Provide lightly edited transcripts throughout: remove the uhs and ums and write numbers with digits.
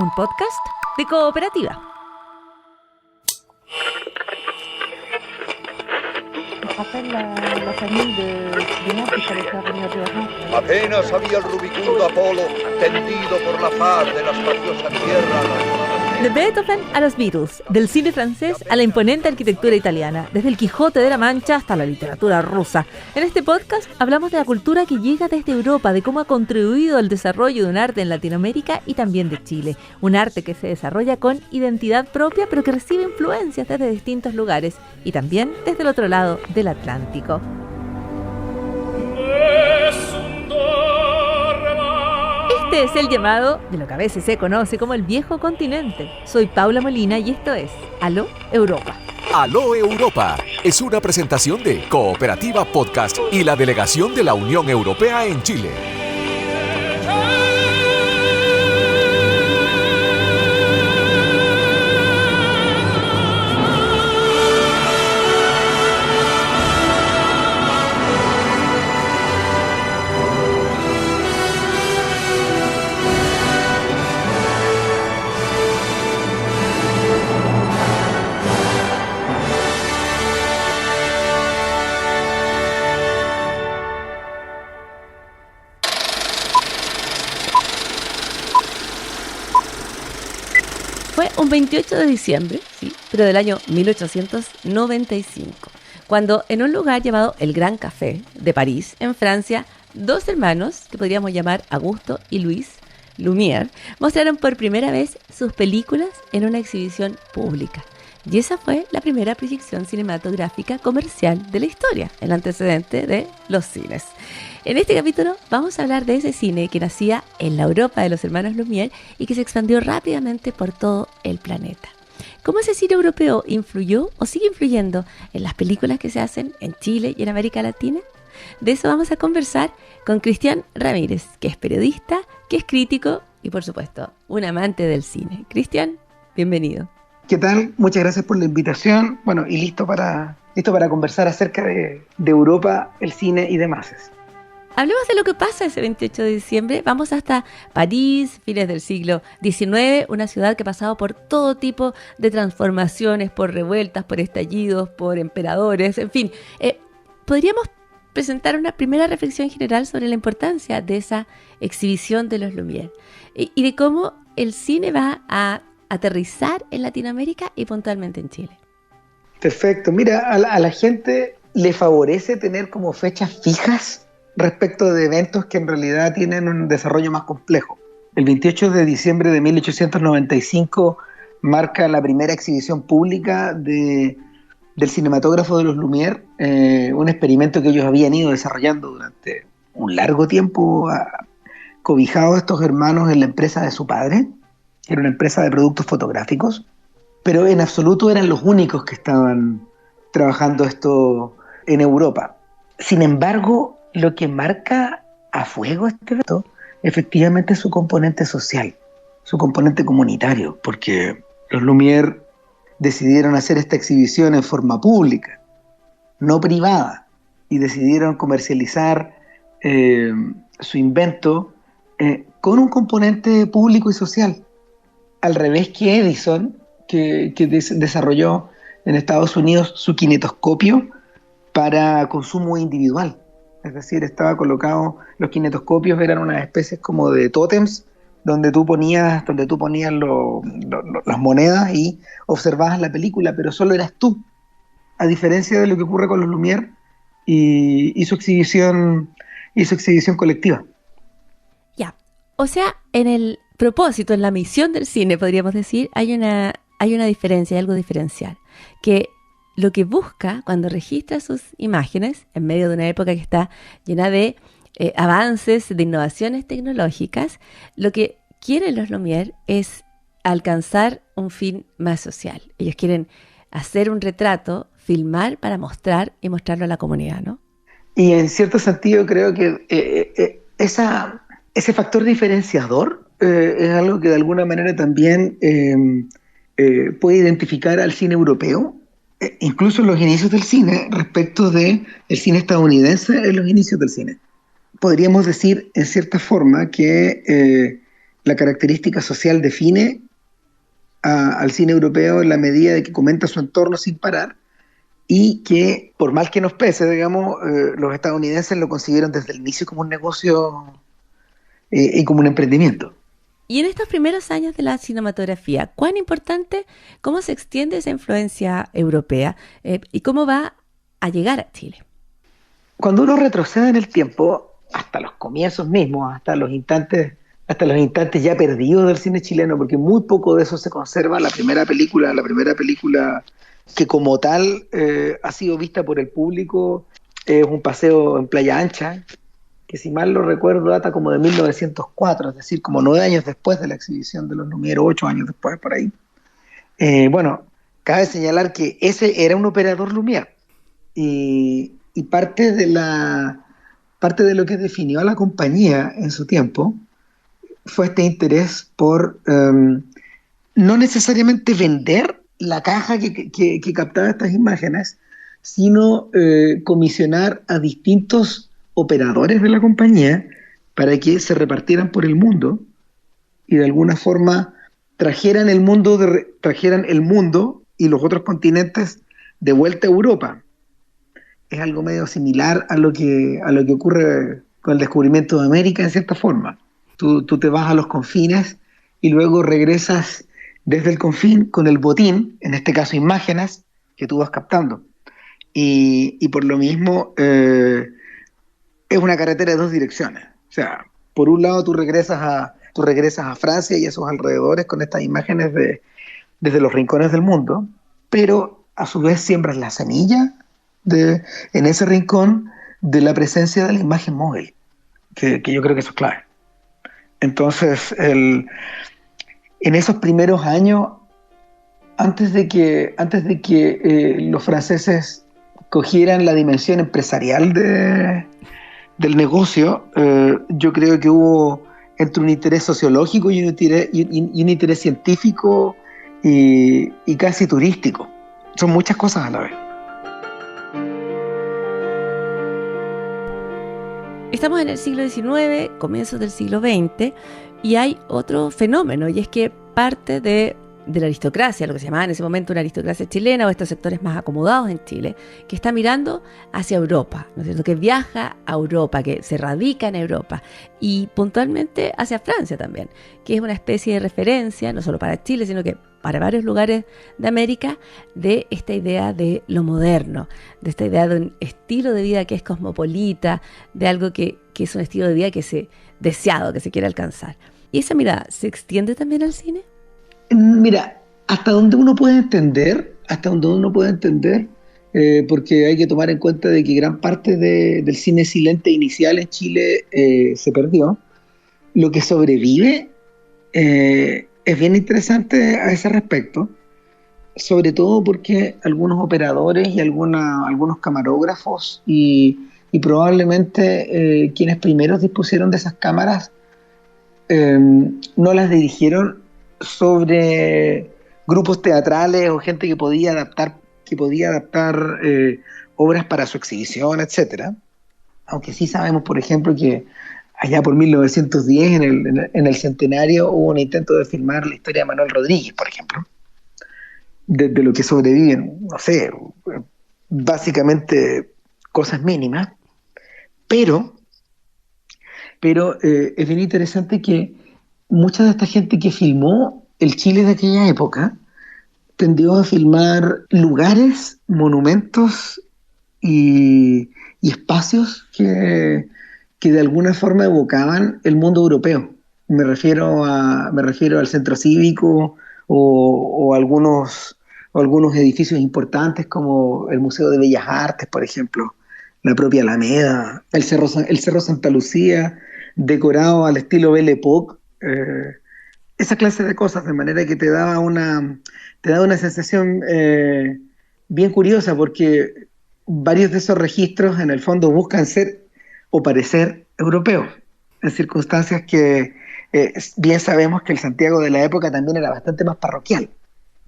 un podcast de Cooperativa. Apenas había el rubicundo Apolo tendido por la faz de la espaciosa tierra. De Beethoven a los Beatles, del cine francés a la imponente arquitectura italiana, desde el Quijote de la Mancha hasta la literatura rusa. En este podcast hablamos de la cultura que llega desde Europa, de cómo ha contribuido al desarrollo de un arte en Latinoamérica y también de Chile. Un arte que se desarrolla con identidad propia, pero que recibe influencias desde distintos lugares y también desde el otro lado del Atlántico. Este es el llamado de lo que a veces se conoce como el viejo continente. Soy Paula Molina y esto es Aló Europa. Aló Europa es una presentación de Cooperativa Podcast y la Delegación de la Unión Europea en Chile. Fue un 28 de diciembre, sí, pero del año 1895, cuando en un lugar llamado el Gran Café de París, en Francia, dos hermanos, que podríamos llamar Augusto y Louis Lumière, mostraron por primera vez sus películas en una exhibición pública. Y esa fue la primera proyección cinematográfica comercial de la historia, el antecedente de los cines. En este capítulo vamos a hablar de ese cine que nacía en la Europa de los hermanos Lumière y que se expandió rápidamente por todo el planeta. ¿Cómo ese cine europeo influyó o sigue influyendo en las películas que se hacen en Chile y en América Latina? De eso vamos a conversar con Cristian Ramírez, que es periodista, que es crítico y, por supuesto, un amante del cine. Cristian, bienvenido. ¿Qué tal? Muchas gracias por la invitación. Bueno, y listo para conversar acerca de Europa, el cine y demás. Hablemos de lo que pasa ese 28 de diciembre. Vamos hasta París, fines del siglo XIX, una ciudad que ha pasado por todo tipo de transformaciones, por revueltas, por estallidos, por emperadores, en fin. Podríamos presentar una primera reflexión general sobre la importancia de esa exhibición de los Lumière y de cómo el cine va a aterrizar en Latinoamérica y puntualmente en Chile. Perfecto. Mira, a la gente le favorece tener como fechas fijas respecto de eventos que en realidad tienen un desarrollo más complejo. El 28 de diciembre de 1895 marca la primera exhibición pública del cinematógrafo de los Lumière, un experimento que ellos habían ido desarrollando durante un largo tiempo, cobijados estos hermanos en la empresa de su padre, que era una empresa de productos fotográficos, pero en absoluto eran los únicos que estaban trabajando esto en Europa. Sin embargo, lo que marca a fuego este evento, efectivamente, es su componente social, su componente comunitario, porque los Lumière decidieron hacer esta exhibición en forma pública, no privada, y decidieron comercializar su invento con un componente público y social, al revés que Edison, que desarrolló en Estados Unidos su kinetoscopio para consumo individual. Es decir, estaba colocado, los kinetoscopios eran unas especies como de tótems donde tú ponías las monedas y observabas la película, pero solo eras tú, a diferencia de lo que ocurre con los Lumière y su exhibición colectiva. Ya, o sea, en el propósito, en la misión del cine, podríamos decir, hay una diferencia, hay algo diferencial, que lo que busca cuando registra sus imágenes en medio de una época que está llena de avances, de innovaciones tecnológicas, lo que quieren los Lumière es alcanzar un fin más social. Ellos quieren hacer un retrato, filmar para mostrar y mostrarlo a la comunidad, ¿no? Y en cierto sentido creo que ese factor diferenciador es algo que de alguna manera también puede identificar al cine europeo, incluso en los inicios del cine, respecto del cine estadounidense en los inicios del cine. Podríamos decir, en cierta forma, que la característica social define al cine europeo en la medida de que comenta su entorno sin parar y que, por mal que nos pese, digamos, los estadounidenses lo concibieron desde el inicio como un negocio y como un emprendimiento. Y en estos primeros años de la cinematografía, ¿cuán importante, cómo se extiende esa influencia europea y cómo va a llegar a Chile? Cuando uno retrocede en el tiempo, hasta los comienzos mismos, hasta los instantes ya perdidos del cine chileno, porque muy poco de eso se conserva. La primera película que como tal ha sido vista por el público es Un paseo en Playa Ancha, que si mal lo recuerdo data como de 1904, es decir, como 9 años después de la exhibición de los Lumière, 8 años después, por ahí. Bueno, cabe señalar que ese era un operador Lumière y parte de lo que definió a la compañía en su tiempo fue este interés por no necesariamente vender la caja que captaba estas imágenes, sino comisionar a distintos operadores de la compañía para que se repartieran por el mundo y de alguna forma trajeran el mundo y los otros continentes de vuelta a Europa. Es algo medio similar a lo que ocurre con el descubrimiento de América en cierta forma. Tú te vas a los confines y luego regresas desde el confín con el botín, en este caso imágenes, que tú vas captando. Y por lo mismo es una carretera de dos direcciones. O sea, por un lado tú regresas a Francia y a sus alrededores con estas imágenes desde los rincones del mundo, pero a su vez siembras la semilla en ese rincón de la presencia de la imagen móvil, que yo creo que eso es clave. Entonces, en esos primeros años, antes de que los franceses cogieran la dimensión empresarial del negocio, yo creo que hubo entre un interés sociológico y un interés científico y casi turístico. Son muchas cosas a la vez. Estamos en el siglo XIX, comienzos del siglo XX, y hay otro fenómeno, y es que parte de la aristocracia, lo que se llamaba en ese momento una aristocracia chilena o estos sectores más acomodados en Chile, que está mirando hacia Europa, ¿no es cierto? Que viaja a Europa, que se radica en Europa y puntualmente hacia Francia también, que es una especie de referencia, no solo para Chile, sino que para varios lugares de América, de esta idea de lo moderno, de esta idea de un estilo de vida que es cosmopolita, de algo que es un estilo de vida que se deseado, que se quiere alcanzar. ¿Y esa mirada se extiende también al cine? Mira, hasta donde uno puede entender, porque hay que tomar en cuenta de que gran parte del cine silente inicial en Chile se perdió. Lo que sobrevive es bien interesante a ese respecto, sobre todo porque algunos operadores y algunos camarógrafos y probablemente quienes primeros dispusieron de esas cámaras no las dirigieron sobre grupos teatrales o gente que podía adaptar obras para su exhibición, etcétera. Aunque sí sabemos, por ejemplo, que allá por 1910, en el centenario, hubo un intento de filmar la historia de Manuel Rodríguez, por ejemplo, de lo que sobreviven, no sé, básicamente cosas mínimas, pero es bien interesante que mucha de esta gente que filmó el Chile de aquella época tendió a filmar lugares, monumentos y espacios que de alguna forma evocaban el mundo europeo. Me refiero al centro cívico o algunos edificios importantes como el Museo de Bellas Artes, por ejemplo, la propia Alameda, el Cerro Santa Lucía, decorado al estilo Belle Époque, esa clase de cosas, de manera que te daba una sensación bien curiosa, porque varios de esos registros en el fondo buscan ser o parecer europeos, en circunstancias que bien sabemos que el Santiago de la época también era bastante más parroquial.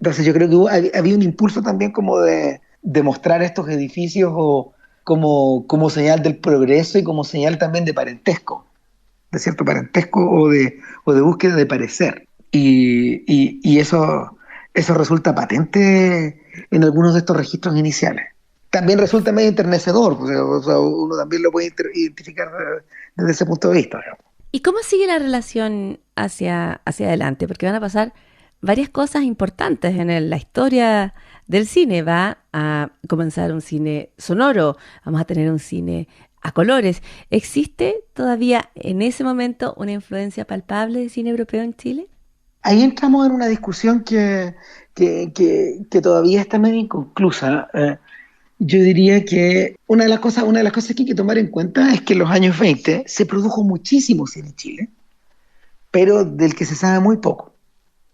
Entonces yo creo que había un impulso también como de mostrar estos edificios como señal del progreso y como señal también de parentesco, de cierto parentesco o de búsqueda de parecer. Y eso resulta patente en algunos de estos registros iniciales. También resulta medio enternecedor, o sea, uno también lo puede identificar desde ese punto de vista, digamos. ¿Y cómo sigue la relación hacia adelante? Porque van a pasar varias cosas importantes la historia del cine. Va a comenzar un cine sonoro, vamos a tener un cine a colores. ¿Existe todavía en ese momento una influencia palpable del cine europeo en Chile? Ahí entramos en una discusión que todavía está medio inconclusa. Yo diría que una de las cosas que hay que tomar en cuenta es que en los años 20 se produjo muchísimo cine en Chile, pero del que se sabe muy poco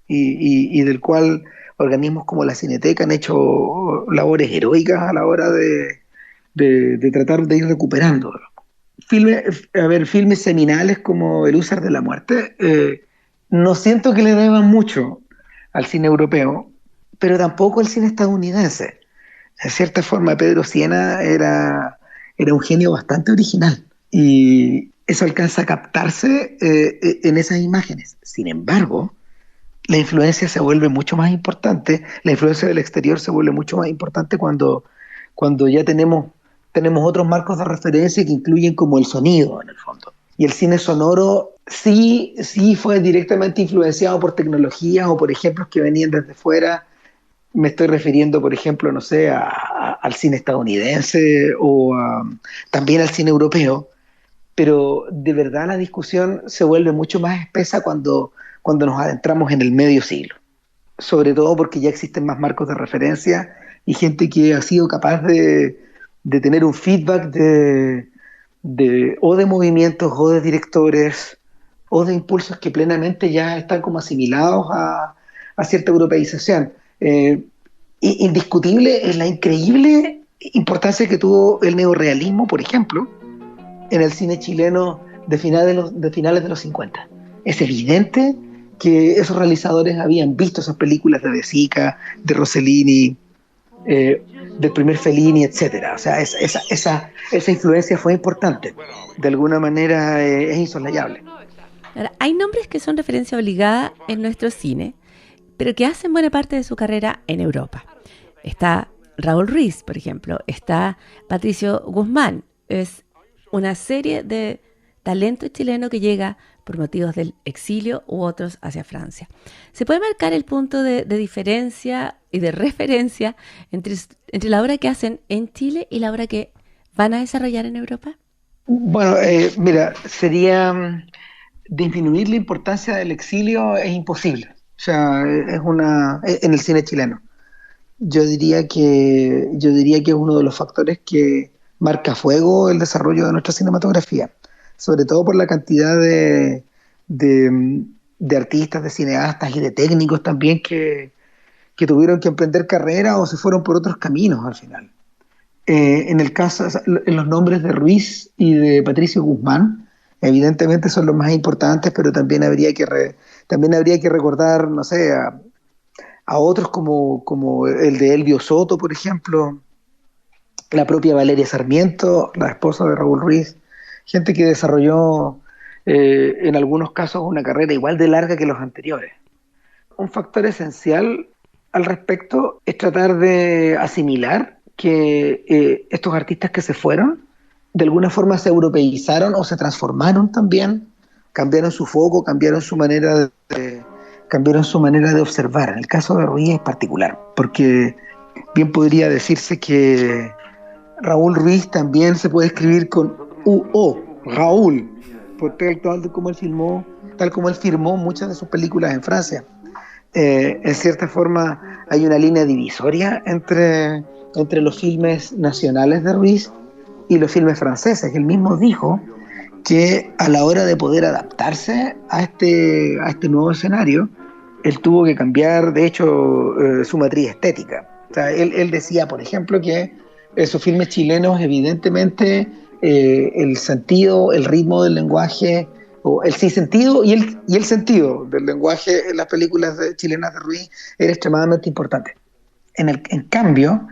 y del cual organismos como la Cineteca han hecho labores heroicas a la hora de tratar de ir recuperando. Filmes seminales como El Húsar de la Muerte, no siento que le deban mucho al cine europeo, pero tampoco al cine estadounidense. En cierta forma, Pedro Sienna era un genio bastante original y eso alcanza a captarse en esas imágenes. Sin embargo, la influencia se vuelve mucho más importante, la influencia del exterior se vuelve mucho más importante cuando ya tenemos otros marcos de referencia que incluyen como el sonido, en el fondo. Y el cine sonoro sí fue directamente influenciado por tecnologías o por ejemplos que venían desde fuera. Me estoy refiriendo, por ejemplo, no sé, al cine estadounidense o también al cine europeo, pero de verdad la discusión se vuelve mucho más espesa cuando nos adentramos en el medio siglo, sobre todo porque ya existen más marcos de referencia y gente que ha sido capaz de tener un feedback o de movimientos o de directores o de impulsos que plenamente ya están como asimilados a cierta europeización. Indiscutible es la increíble importancia que tuvo el neorrealismo, por ejemplo, en el cine chileno de finales de los 50. Es evidente que esos realizadores habían visto esas películas de De Sica, de Rossellini, del primer Fellini, etcétera. O sea, esa influencia fue importante. De alguna manera es insoslayable. Ahora, hay nombres que son referencia obligada en nuestro cine, pero que hacen buena parte de su carrera en Europa. Está Raúl Ruiz, por ejemplo, está Patricio Guzmán. Es una serie de talento chileno que llega por motivos del exilio u otros hacia Francia. ¿Se puede marcar el punto de diferencia y de referencia entre la obra que hacen en Chile y la obra que van a desarrollar en Europa? Bueno, mira, sería disminuir la importancia del exilio es imposible. O sea, en el cine chileno. Yo diría que es uno de los factores que marca a fuego el desarrollo de nuestra cinematografía, sobre todo por la cantidad de artistas, de cineastas y de técnicos también que tuvieron que emprender carrera o se fueron por otros caminos al final. En el caso, en los nombres de Ruiz y de Patricio Guzmán, evidentemente son los más importantes, pero también también habría que recordar, no sé, a otros como el de Elvio Soto, por ejemplo, la propia Valeria Sarmiento, la esposa de Raúl Ruiz, gente que desarrolló en algunos casos una carrera igual de larga que los anteriores. Un factor esencial al respecto es tratar de asimilar que estos artistas que se fueron, de alguna forma se europeizaron o se transformaron también, cambiaron su foco, cambiaron su manera de observar. En el caso de Ruiz es particular, porque bien podría decirse que Raúl Ruiz también se puede escribir con UO, Raúl, por tal como él firmó muchas de sus películas en Francia. En cierta forma hay una línea divisoria entre los filmes nacionales de Ruiz y los filmes franceses. Él mismo dijo que a la hora de poder adaptarse a este nuevo escenario, él tuvo que cambiar, de hecho, su matriz estética. O sea, él decía, por ejemplo, que esos filmes chilenos, evidentemente, el sentido, el ritmo del lenguaje, o el sinsentido y el sentido del lenguaje en las películas chilenas de Ruiz era extremadamente importante. En cambio,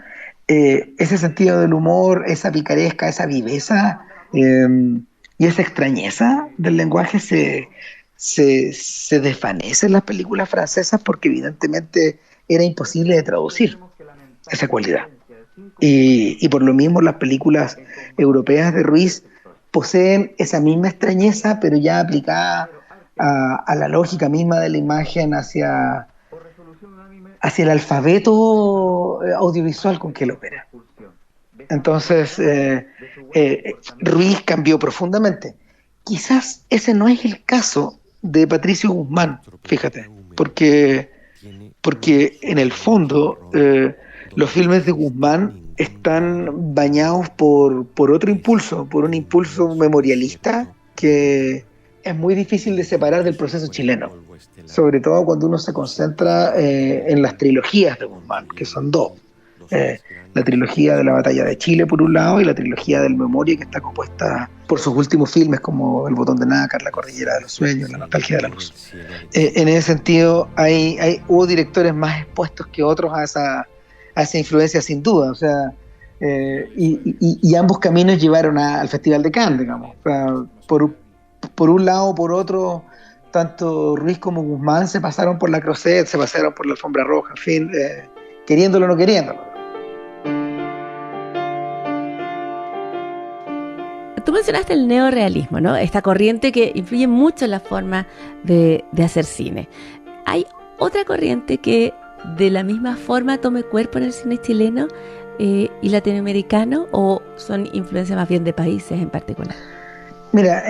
ese sentido del humor, esa picaresca, esa viveza, Y esa extrañeza del lenguaje se desvanece en las películas francesas porque evidentemente era imposible de traducir esa cualidad. Y por lo mismo las películas europeas de Ruiz poseen esa misma extrañeza, pero ya aplicada a la lógica misma de la imagen hacia el alfabeto audiovisual con que él opera. Entonces, Ruiz cambió profundamente. Quizás ese no es el caso de Patricio Guzmán, fíjate, porque en el fondo los filmes de Guzmán están bañados por otro impulso, por un impulso memorialista que es muy difícil de separar del proceso chileno, sobre todo cuando uno se concentra en las trilogías de Guzmán, que son dos. La trilogía de la Batalla de Chile por un lado y la trilogía del Memoria, que está compuesta por sus últimos filmes como El Botón de Nácar, La Cordillera de los Sueños, La Nostalgia de la Luz. En ese sentido hubo directores más expuestos que otros a esa influencia sin duda, o sea, y ambos caminos llevaron al Festival de Cannes, digamos. O sea, por un lado o por otro, tanto Ruiz como Guzmán se pasaron por la Crozet, se pasaron por la Alfombra Roja, en fin, queriéndolo o no queriéndolo. Tú mencionaste el neorrealismo, ¿no? Esta corriente que influye mucho en la forma de hacer cine. ¿Hay otra corriente que de la misma forma tome cuerpo en el cine chileno y latinoamericano, o son influencias más bien de países en particular? Mira,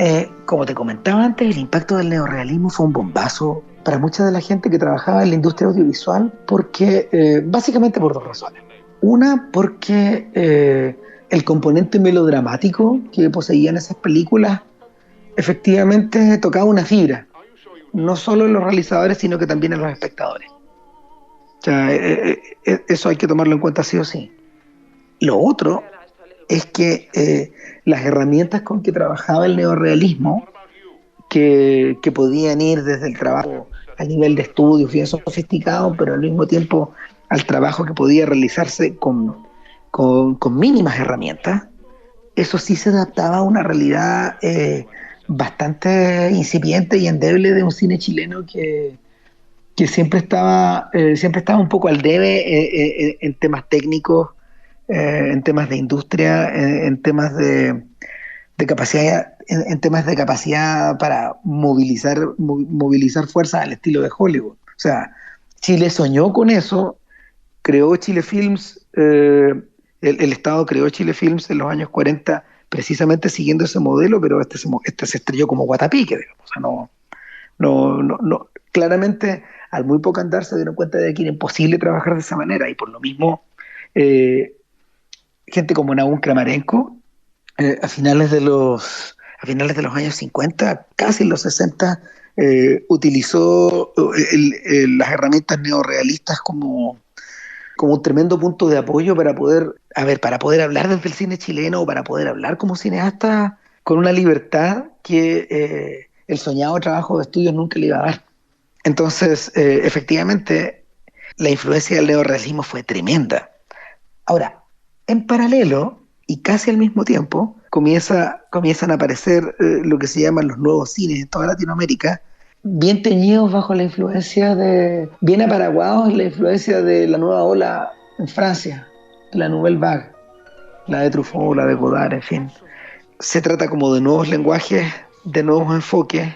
como te comentaba antes, el impacto del neorrealismo fue un bombazo para mucha de la gente que trabajaba en la industria audiovisual, porque básicamente por dos razones. Una, porque el componente melodramático que poseían esas películas efectivamente tocaba una fibra, no solo en los realizadores, sino que también en los espectadores. O sea, eso hay que tomarlo en cuenta sí o sí. Lo otro es que las herramientas con que trabajaba el neorrealismo, que podían ir desde el trabajo al nivel de estudios bien sofisticado, pero al mismo tiempo al trabajo que podía realizarse con mínimas herramientas, eso sí se adaptaba a una realidad bastante incipiente y endeble de un cine chileno que siempre estaba un poco al debe en temas técnicos, en temas de industria, en temas de capacidad, en temas de capacidad para movilizar fuerzas al estilo de Hollywood. O sea, Chile soñó con eso, creó Chile Films, el Estado creó Chile Films en los años 40 precisamente siguiendo ese modelo, pero este se estrelló como guatapique, digamos. O sea, no, claramente al muy poco andar se dieron cuenta de que era imposible trabajar de esa manera, y por lo mismo gente como Nahum Kramarenko a finales de los años 50, casi en los 60, utilizó las herramientas neorrealistas como un tremendo punto de apoyo para poder hablar desde el cine chileno, o para poder hablar como cineasta con una libertad que el soñado trabajo de estudios nunca le iba a dar. Entonces, efectivamente, la influencia del neorrealismo fue tremenda. Ahora, en paralelo, y casi al mismo tiempo, comienzan a aparecer lo que se llaman los nuevos cines en toda Latinoamérica, bien teñidos bajo la influencia bien aparaguados en la influencia de la nueva ola en Francia, la Nouvelle Vague, la de Truffaut, la de Godard, en fin. Se trata como de nuevos lenguajes, de nuevos enfoques.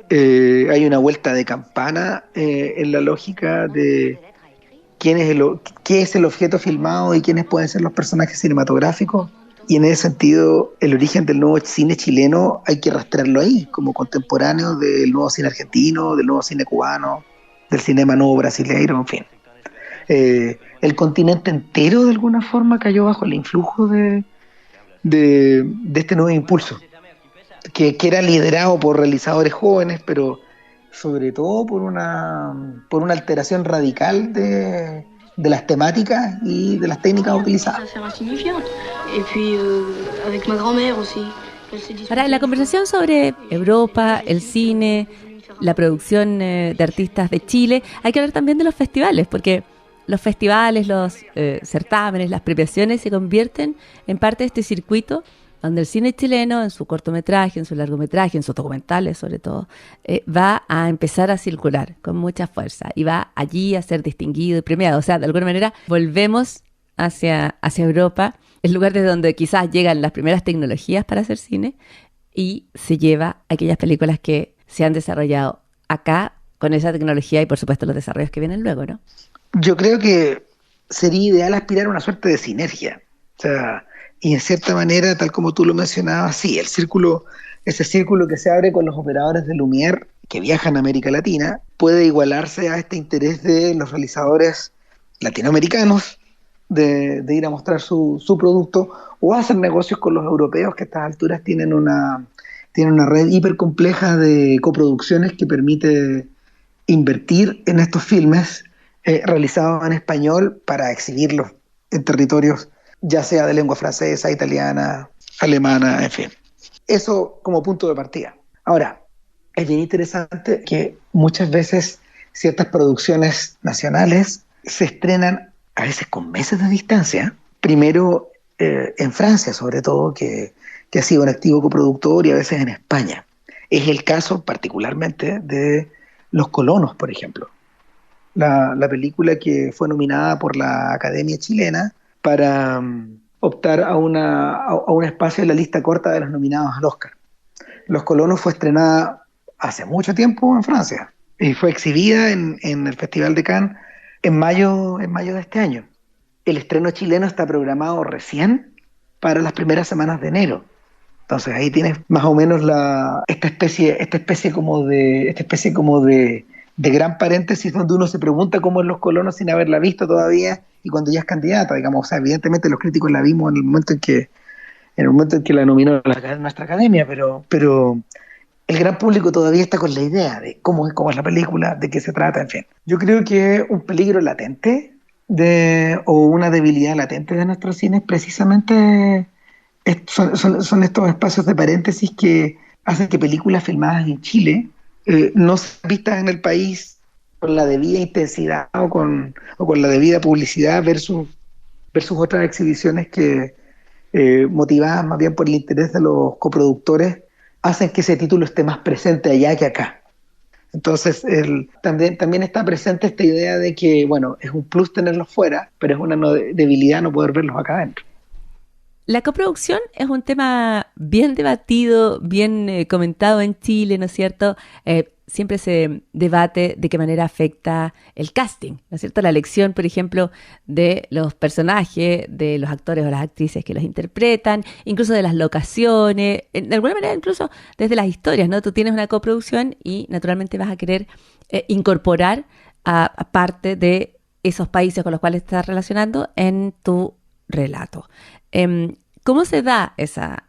Hay una vuelta de campana en la lógica de qué es el objeto filmado y quiénes pueden ser los personajes cinematográficos. Y en ese sentido, el origen del nuevo cine chileno hay que rastrearlo ahí, como contemporáneo del nuevo cine argentino, del nuevo cine cubano, del cinema nuevo brasileiro, en fin. El continente entero, de alguna forma, cayó bajo el influjo de este nuevo impulso, que era liderado por realizadores jóvenes, pero sobre todo por una alteración radical de las temáticas y de las técnicas utilizadas. Para la conversación sobre Europa, el cine, la producción de artistas de Chile, hay que hablar también de los festivales, porque los festivales, los certámenes, las premiaciones se convierten en parte de este circuito donde el cine chileno, en su cortometraje, en su largometraje, en sus documentales sobre todo, va a empezar a circular con mucha fuerza y va allí a ser distinguido y premiado. O sea, de alguna manera volvemos hacia Europa, el lugar desde donde quizás llegan las primeras tecnologías para hacer cine, y se lleva aquellas películas que se han desarrollado acá con esa tecnología y por supuesto los desarrollos que vienen luego, ¿no? Yo creo que sería ideal aspirar a una suerte de sinergia. O sea, y en cierta manera, tal como tú lo mencionabas, sí, ese círculo que se abre con los operadores de Lumière que viajan a América Latina, puede igualarse a este interés de los realizadores latinoamericanos de ir a mostrar su producto o hacer negocios con los europeos que a estas alturas tienen una red hiper compleja de coproducciones que permite invertir en estos filmes realizados en español para exhibirlos en territorios ya sea de lengua francesa, italiana, alemana, en fin. Eso como punto de partida. Ahora, es bien interesante que muchas veces ciertas producciones nacionales se estrenan a veces con meses de distancia. Primero en Francia, sobre todo, que ha sido un activo coproductor, y a veces en España. Es el caso particularmente de Los Colonos, por ejemplo. La película que fue nominada por la Academia Chilena para optar a un espacio en la lista corta de los nominados al Oscar. Los Colonos fue estrenada hace mucho tiempo en Francia y fue exhibida en el Festival de Cannes en mayo de este año. El estreno chileno está programado recién para las primeras semanas de enero. Entonces ahí tienes más o menos esta especie como de gran paréntesis donde uno se pregunta cómo es Los Colonos sin haberla visto todavía y cuando ya es candidata, digamos. O sea, evidentemente los críticos la vimos en el momento en que la nominó nuestra academia, pero el gran público todavía está con la idea de cómo es la película, de qué se trata, en fin. Yo creo que un peligro latente o una debilidad latente de nuestros cines precisamente son estos espacios de paréntesis que hacen que películas filmadas en Chile no sean vistas en el país con la debida intensidad o con la debida publicidad versus otras exhibiciones que, motivadas más bien por el interés de los coproductores, hacen que ese título esté más presente allá que acá. Entonces, también está presente esta idea de que, bueno, es un plus tenerlos fuera, pero es una debilidad no poder verlos acá adentro. La coproducción es un tema bien debatido, bien comentado en Chile, ¿no es cierto? Siempre se debate de qué manera afecta el casting, ¿no es cierto? La elección, por ejemplo, de los personajes, de los actores o las actrices que los interpretan, incluso de las locaciones, de alguna manera incluso desde las historias, ¿no? Tú tienes una coproducción y naturalmente vas a querer incorporar a parte de esos países con los cuales estás relacionando en tu relato. ¿Cómo se da esa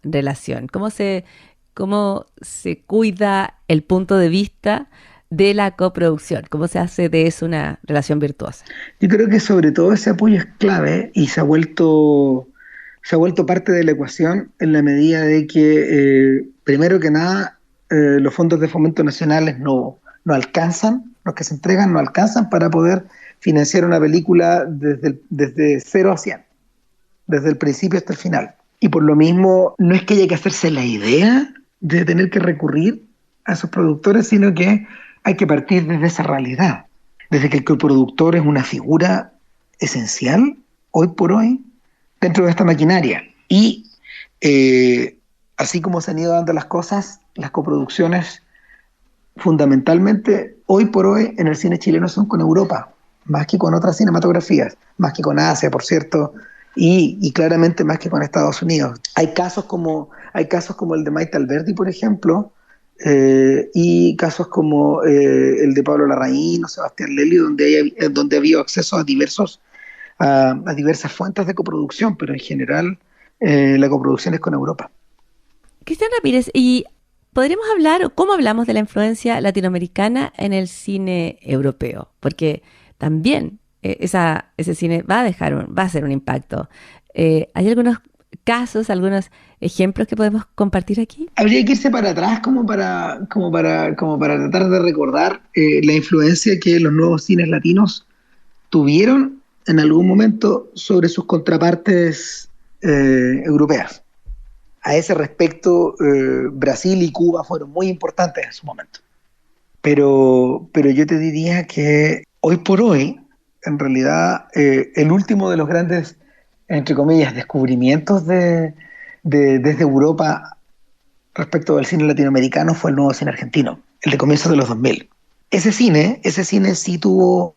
relación? ¿Cómo se cuida el punto de vista de la coproducción? ¿Cómo se hace de eso una relación virtuosa? Yo creo que sobre todo ese apoyo es clave y se ha vuelto parte de la ecuación en la medida de que, primero que nada, los fondos de fomento nacionales no alcanzan, los que se entregan no alcanzan para poder financiar una película desde 0 a 100. Desde el principio hasta el final. Y por lo mismo, no es que haya que hacerse la idea de tener que recurrir a esos productores, sino que hay que partir desde esa realidad. Desde que el coproductor es una figura esencial, hoy por hoy, dentro de esta maquinaria. Y así como se han ido dando las cosas, las coproducciones, fundamentalmente, hoy por hoy, en el cine chileno son con Europa, más que con otras cinematografías, más que con Asia, por cierto, y claramente más que con Estados Unidos. Hay casos como el de Maite Alberdi, por ejemplo, y casos como el de Pablo Larraín o Sebastián Lelio, donde había acceso a diversas fuentes de coproducción, pero en general la coproducción es con Europa. Cristian Ramírez, ¿y podríamos hablar o cómo hablamos de la influencia latinoamericana en el cine europeo? Porque también ese cine va a hacer un impacto. ¿Hay algunos casos, algunos ejemplos que podemos compartir aquí? Habría que irse para atrás como para tratar de recordar la influencia que los nuevos cines latinos tuvieron en algún momento sobre sus contrapartes europeas. A ese respecto, Brasil y Cuba fueron muy importantes en su momento. Pero yo te diría que hoy por hoy, en realidad, el último de los grandes, entre comillas, descubrimientos desde Europa respecto del cine latinoamericano fue el nuevo cine argentino, el de comienzos de los 2000. Ese cine sí tuvo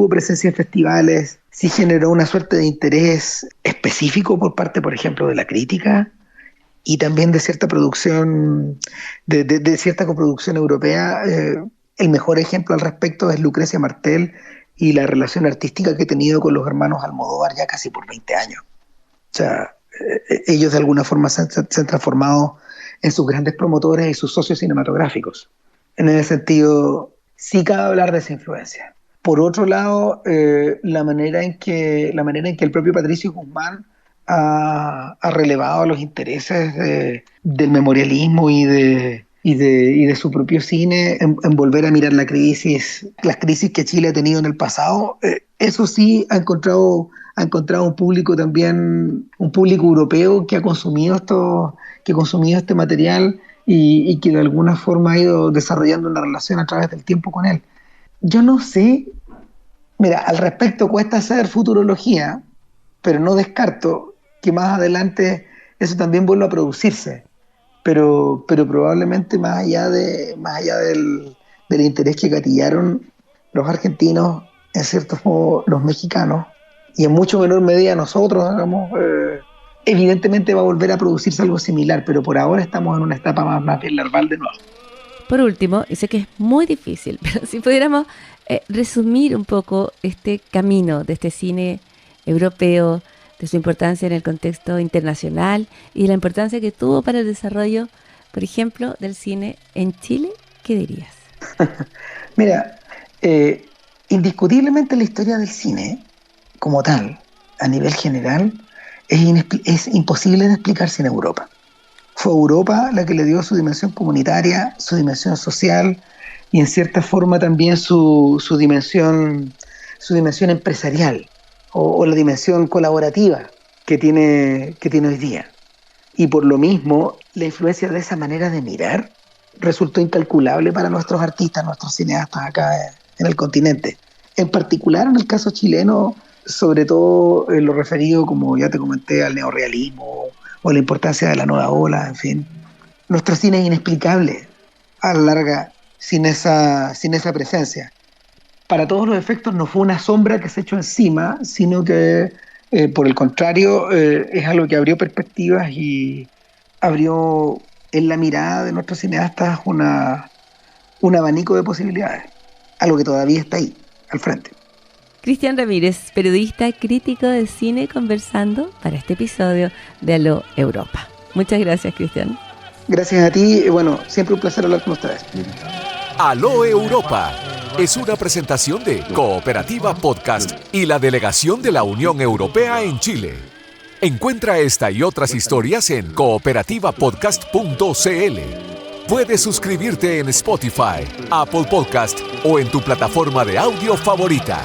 presencia en festivales, sí generó una suerte de interés específico por parte, por ejemplo, de la crítica y también de cierta producción, de cierta coproducción europea. El mejor ejemplo al respecto es Lucrecia Martel y la relación artística que he tenido con los hermanos Almodóvar ya casi por 20 años. O sea, ellos de alguna forma se han transformado en sus grandes promotores y sus socios cinematográficos. En ese sentido, sí cabe hablar de esa influencia. Por otro lado, la manera en que el propio Patricio Guzmán ha relevado los intereses del memorialismo y de su propio cine en volver a mirar las crisis que Chile ha tenido en el pasado. Eso sí ha encontrado un público también, un público europeo que ha consumido este material y que de alguna forma ha ido desarrollando una relación a través del tiempo con él. Yo no sé, mira, al respecto cuesta hacer futurología, pero no descarto que más adelante eso también vuelva a producirse. Pero probablemente más allá del interés que gatillaron los argentinos, en cierto modo los mexicanos, y en mucho menor medida nosotros, digamos, evidentemente va a volver a producirse algo similar, pero por ahora estamos en una etapa más bien larval de nuevo. Por último, y sé que es muy difícil, pero si pudiéramos resumir un poco este camino de este cine europeo, de su importancia en el contexto internacional y la importancia que tuvo para el desarrollo, por ejemplo, del cine en Chile, ¿qué dirías? Mira, indiscutiblemente la historia del cine, como tal, a nivel general, es imposible de explicar sin Europa. Fue Europa la que le dio su dimensión comunitaria, su dimensión social y en cierta forma también su dimensión empresarial o la dimensión colaborativa que tiene hoy día. Y por lo mismo, la influencia de esa manera de mirar resultó incalculable para nuestros artistas, nuestros cineastas acá en el continente. En particular, en el caso chileno, sobre todo lo referido, como ya te comenté, al neorrealismo o la importancia de la nueva ola, en fin. Nuestro cine es inexplicable a la larga sin esa presencia. Para todos los efectos no fue una sombra que se echó encima, sino que por el contrario es algo que abrió perspectivas y abrió en la mirada de nuestros cineastas un abanico de posibilidades, algo que todavía está ahí, al frente. Cristian Ramírez, periodista crítico de cine, conversando para este episodio de Aló Europa. Muchas gracias, Cristian. Gracias a ti, bueno, siempre un placer hablar con ustedes. Aló Europa es una presentación de Cooperativa Podcast y la delegación de la Unión Europea en Chile. Encuentra esta y otras historias en cooperativapodcast.cl. Puedes suscribirte en Spotify, Apple Podcast o en tu plataforma de audio favorita.